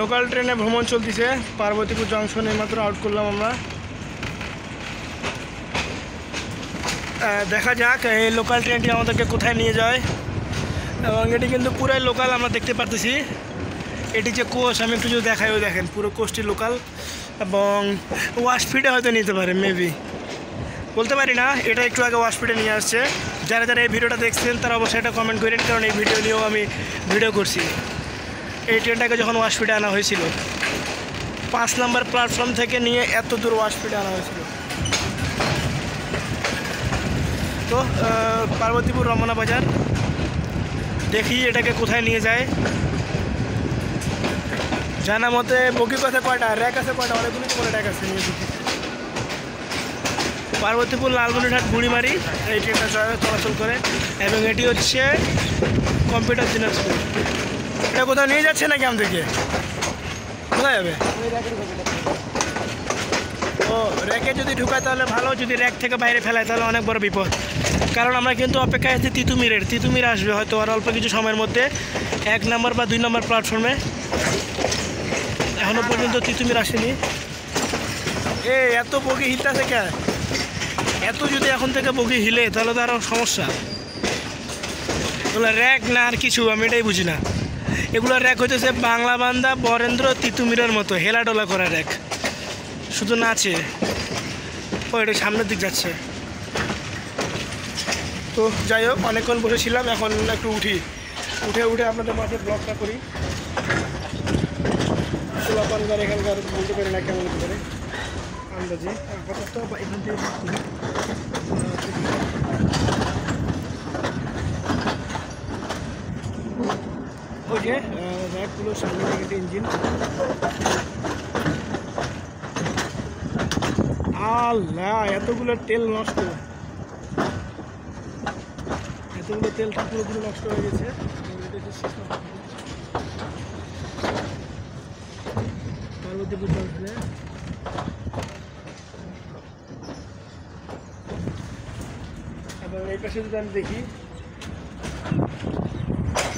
Local ট্রেনে ভ্রমণ চলতেছে। পার্বতীপুর জংশন এইমাত্র আউট করলাম আমরা। দেখা যাক এই লোকাল ট্রেনটি আমাদেরকে কোথায় নিয়ে যায়। এবং এটি কিন্তু পুরাই লোকাল আমরা দেখতে পাচ্ছি। এটি যে কোচ আমি একটু যদি দেখাই, ওই দেখেন পুরো কোচটি লোকাল। এবং ওয়াশফিটে হয়তো নিতে পারে, মেবি, বলতে পারি না। এটা একটু আগে ওয়াশফিটে নিয়ে আসছে। যারা যারা এই ভিডিওটা দেখছেন তারা অবশ্যই এটা কমেন্ট করেন, কারণ এই ভিডিও নিয়েও আমি ভিডিও করছি। এই ট্রেনটাকে যখন ওয়াশফিটে আনা হয়েছিল, 5 নম্বর প্ল্যাটফর্ম থেকে নিয়ে এত দূর ওয়াশফিটে আনা হয়েছিল। তো পার্বতীপুর রমনা বাজার, দেখি এটাকে কোথায় নিয়ে যায়। জানা মতে বগি কথা কয়টা, র্যাক আছে কয়টা, অনেকগুলো করে র্যাক আছে। নিয়ে পার্বতীপুর লালমনিরহাট বুড়িমারি এই ট্রেনটা চলাচল করে। এবং এটি হচ্ছে কম্পিউটার দিনাজপুর। এটা কোথাও নিয়ে যাচ্ছে নাকি আমাদেরকে? কোথায় যাবে? ও র্যাকে যদি ঢুকায় তাহলে ভালো, যদি র্যাক থেকে বাইরে ফেলায় তাহলে অনেক বড় বিপদ। কারণ আমরা কিন্তু অপেক্ষায় আছি তিতুমির আসবে হয়তো আর অল্প কিছু সময়ের মধ্যে 1 নম্বর বা 2 নম্বর প্ল্যাটফর্মে। এখনও পর্যন্ত তিতুমির আসেনি। এত বগি হিলতেছে কে? এত যদি এখন থেকে বগি হিলে তাহলে তো আরও সমস্যা। এগুলো র্যাক না আর কিছু, আমি এটাই বুঝি না। এগুলো র্যাক হইতেছে বাংলাবান্ধা, বরেন্দ্র, তিতুমিরের মতো হেলাডোলা করা র্যাক, শুধু নাচে। ও এটা সামনের দিক যাচ্ছে। তো যাই হোক, অনেকক্ষণ বসেছিলাম, এখন একটু উঠে আপনাদের মাঝে ব্লগটা করি। সোলাপানগার এখানকার বলতে পারি না কেমন হতে পারে আন্দাজে। আপাতত এখান থেকে ওই যে র্যাকগুলো সামনে থেকে ইঞ্জিন। আল্লাহ, এতগুলো তেল নষ্ট, এতগুলো তেল পুরোপুরি নষ্ট হয়ে গেছে। পার্বতীপুর জংশনে এবং এই পাশে যদি আমি দেখি,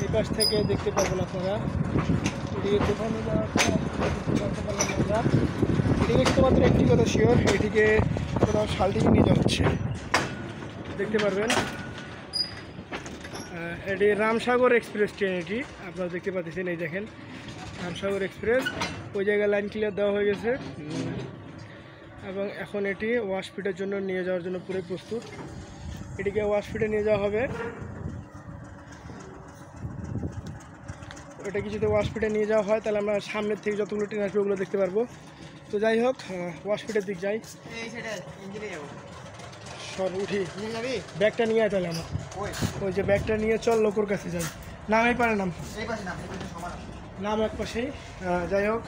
এই পাশ থেকে দেখতে পারবেন আপনারা। এদিকে কোথাও নিয়ে যাওয়া আমরা, এদিকে শুধুমাত্র একটি কথা শিওর, এটিকে কোথাও শালটিকে নিয়ে যাওয়া হচ্ছে, দেখতে পারবেন। এটি রামসাগর এক্সপ্রেস ট্রেন, এটি আপনারা দেখতে পাচ্ছেন। এই দেখেন রামসাগর এক্সপ্রেস, ওই জায়গায় লাইন ক্লিয়ার দেওয়া হয়ে গেছে। এবং এখন এটি ওয়াশফিটের জন্য নিয়ে যাওয়ার জন্য পুরো প্রস্তুত। এটিকে ওয়াশফিটে নিয়ে যাওয়া হবে। এটা কি যদি ওয়াশফিটে নিয়ে যাওয়া হয় তাহলে আমরা সামনের থেকে যতগুলো ট্রেন আসবে ওগুলো দেখতে পারবো। তো যাই হোক, ওয়াশফিটের দিক যাই। সব উঠি, ব্যাগটা নিয়ে আয় তাহলে আমার। ওই যে ব্যাগটা নিয়ে চল, লোকর কাছে যাই। নামই পারে নাম এক পাশেই। যাই হোক,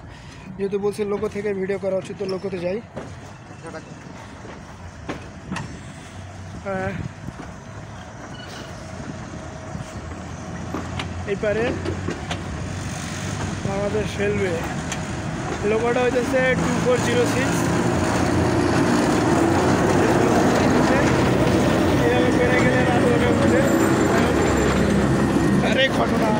যেহেতু বলছি লোকো থেকে ভিডিও করা উচিত, তো লোকোতে যাই। এই পারে বাংলাদেশ রেলওয়ে, লোকোটা হইতেছে 2406। এভাবে বেড়ে গেলে রাত উঠে আরে ঘটনা।